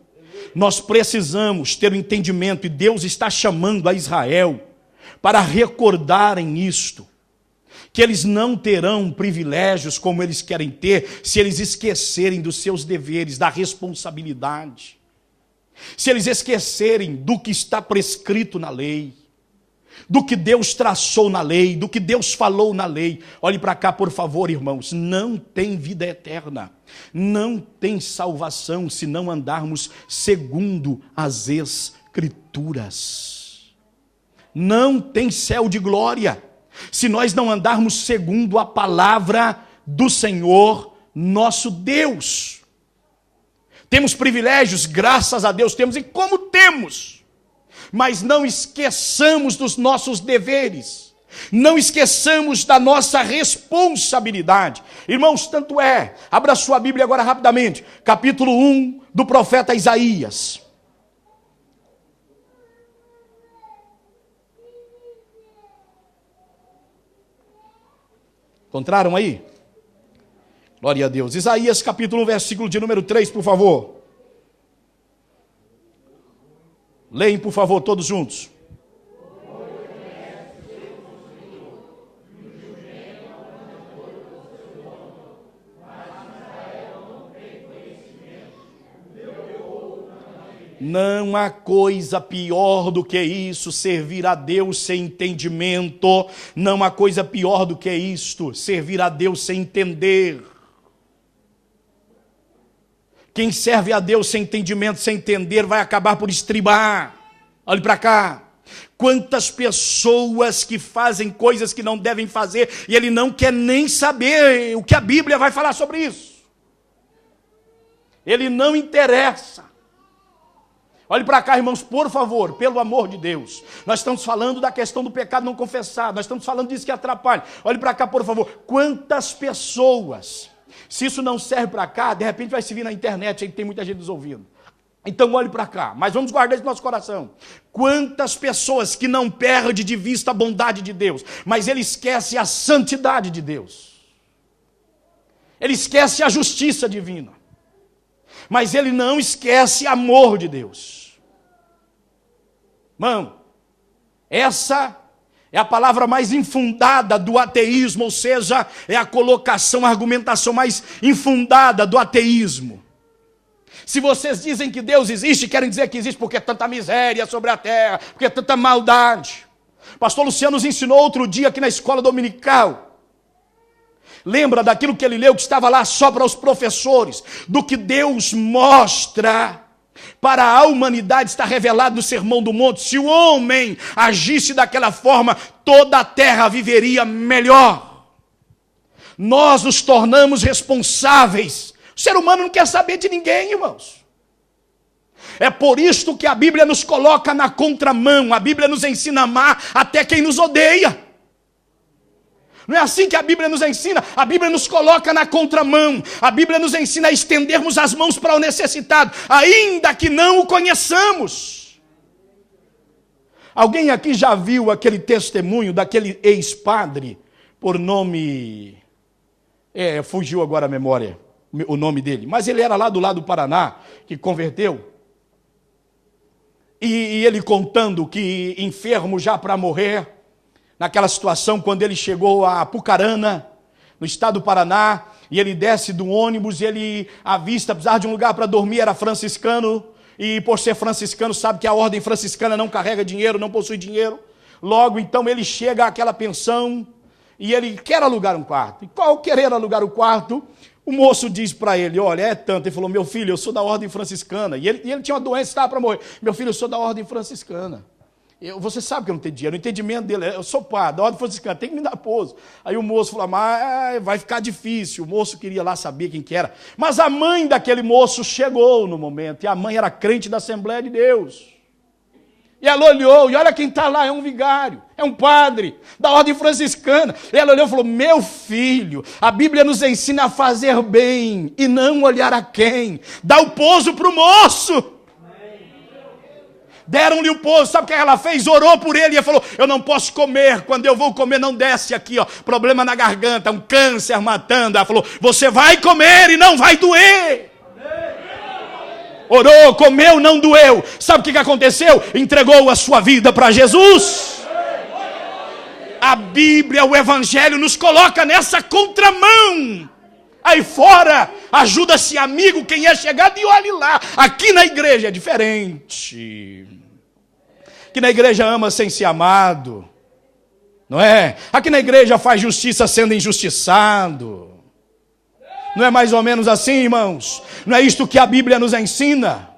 Speaker 1: nós precisamos ter o entendimento, e Deus está chamando a Israel para recordarem isto, que eles não terão privilégios como eles querem ter, se eles esquecerem dos seus deveres, da responsabilidade, se eles esquecerem do que está prescrito na lei, do que Deus traçou na lei, do que Deus falou na lei. Olhe para cá, por favor, irmãos. Não tem vida eterna, não tem salvação se não andarmos segundo as Escrituras. Não tem céu de glória se nós não andarmos segundo a palavra do Senhor nosso Deus. Temos privilégios, graças a Deus temos, e como temos, mas não esqueçamos dos nossos deveres, não esqueçamos da nossa responsabilidade. Irmãos, tanto é, abra sua Bíblia agora rapidamente, capítulo 1 do profeta Isaías. Encontraram aí? Glória a Deus. Isaías capítulo 1, versículo de número 3, por favor. Leem, por favor, todos juntos. Não há coisa pior do que isso, servir a Deus sem entendimento. Não há coisa pior do que isto, servir a Deus sem entender. Quem serve a Deus sem entendimento, sem entender, vai acabar por estribar. Olhe para cá. Quantas pessoas que fazem coisas que não devem fazer e ele não quer nem saber o que a Bíblia vai falar sobre isso. Ele não interessa. Olhe para cá, irmãos, por favor, pelo amor de Deus. Nós estamos falando da questão do pecado não confessado. Nós estamos falando disso que atrapalha. Olhe para cá, por favor. Quantas pessoas, se isso não serve para cá, de repente vai se vir na internet, aí tem muita gente nos ouvindo. Então olhe para cá, mas vamos guardar isso no nosso coração. Quantas pessoas que não perdem de vista a bondade de Deus, mas ele esquece a santidade de Deus. Ele esquece a justiça divina. Mas ele não esquece amor de Deus. Irmão, essa é a palavra mais infundada do ateísmo, ou seja, é a colocação, a argumentação mais infundada do ateísmo. Se vocês dizem que Deus existe, querem dizer que existe porque é tanta miséria sobre a terra, porque é tanta maldade. Pastor Luciano nos ensinou outro dia aqui na escola dominical. Lembra daquilo que ele leu, que estava lá só para os professores, do que Deus mostra para a humanidade, está revelado no Sermão do Monte. Se o homem agisse daquela forma, toda a terra viveria melhor. Nós nos tornamos responsáveis. O ser humano não quer saber de ninguém, irmãos. É por isto que a Bíblia nos coloca na contramão. A Bíblia nos ensina a amar até quem nos odeia. Não é assim que a Bíblia nos ensina? A Bíblia nos coloca na contramão. A Bíblia nos ensina a estendermos as mãos para o necessitado, ainda que não o conheçamos. Alguém aqui já viu aquele testemunho daquele ex-padre, por nome... fugiu agora a memória, o nome dele. Mas ele era lá do lado do Paraná, que converteu. E ele contando que enfermo já para morrer... Naquela situação, quando ele chegou a Apucarana, no estado do Paraná, e ele desce do ônibus, e ele avista, precisava de um lugar para dormir, era franciscano, e por ser franciscano, sabe que a ordem franciscana não carrega dinheiro, não possui dinheiro. Logo, então, ele chega àquela pensão, e ele quer alugar um quarto. E qual querer alugar o quarto? O moço diz para ele, olha, é tanto. Ele falou, meu filho, eu sou da ordem franciscana. E ele tinha uma doença, estava para morrer. Meu filho, eu sou da ordem franciscana. Você sabe que eu não tenho dinheiro, o entendimento dele é, eu sou padre, da ordem franciscana, tem que me dar pouso. Aí o moço falou, mas vai ficar difícil. O moço queria lá saber quem que era. Mas a mãe daquele moço chegou no momento, e a mãe era crente da Assembleia de Deus. E ela olhou, e olha quem está lá, é um vigário, é um padre da ordem franciscana. E ela olhou e falou, meu filho, a Bíblia nos ensina a fazer bem e não olhar a quem. Dá o pouso para o moço. Deram-lhe o pouso, sabe o que ela fez? Orou por ele e falou, eu não posso comer, quando eu vou comer não desce aqui, ó, problema na garganta, um câncer matando. Ela falou, você vai comer e não vai doer. Orou, comeu, não doeu. Sabe o que aconteceu? Entregou a sua vida para Jesus. A Bíblia, o Evangelho nos coloca nessa contramão. Aí fora, ajuda-se amigo, quem é chegado, e olhe lá. Aqui na igreja é diferente. Aqui na igreja ama sem ser amado. Não é? Aqui na igreja faz justiça sendo injustiçado. Não é mais ou menos assim, irmãos? Não é isto que a Bíblia nos ensina?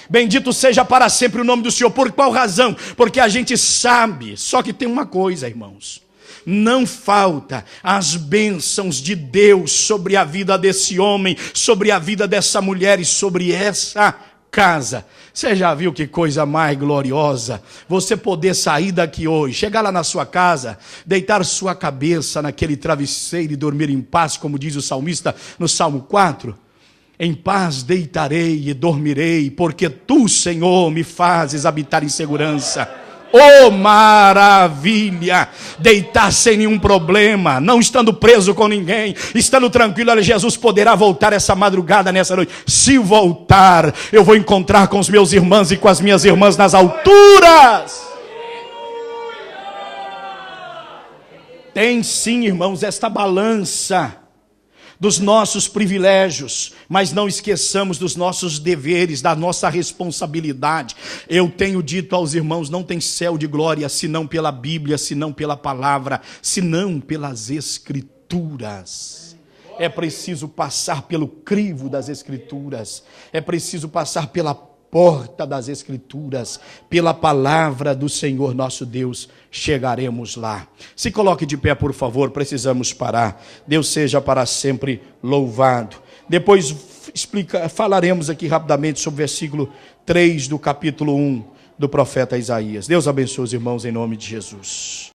Speaker 1: Bendito seja para sempre o nome do Senhor. Por qual razão? Porque a gente sabe. Só que tem uma coisa, irmãos. Não falta as bênçãos de Deus sobre a vida desse homem, sobre a vida dessa mulher e sobre essa casa. Você já viu que coisa mais gloriosa? Você poder sair daqui hoje, chegar lá na sua casa, deitar sua cabeça naquele travesseiro e dormir em paz, como diz o salmista no Salmo 4. Em paz deitarei e dormirei, porque tu, Senhor, me fazes habitar em segurança. Oh, maravilha! Deitar sem nenhum problema, não estando preso com ninguém, estando tranquilo. Olha, Jesus poderá voltar essa madrugada, nessa noite. Se voltar, eu vou encontrar com os meus irmãos e com as minhas irmãs nas alturas. Tem sim, irmãos, esta balança dos nossos privilégios, mas não esqueçamos dos nossos deveres, da nossa responsabilidade. Eu tenho dito aos irmãos, não tem céu de glória senão pela Bíblia, senão pela palavra, senão pelas Escrituras. É preciso passar pelo crivo das Escrituras, é preciso passar pela porta das Escrituras, pela palavra do Senhor nosso Deus, chegaremos lá. Se coloque de pé, por favor, precisamos parar. Deus seja para sempre louvado. Depois falaremos aqui rapidamente sobre o versículo 3 do capítulo 1 do profeta Isaías. Deus abençoe os irmãos em nome de Jesus.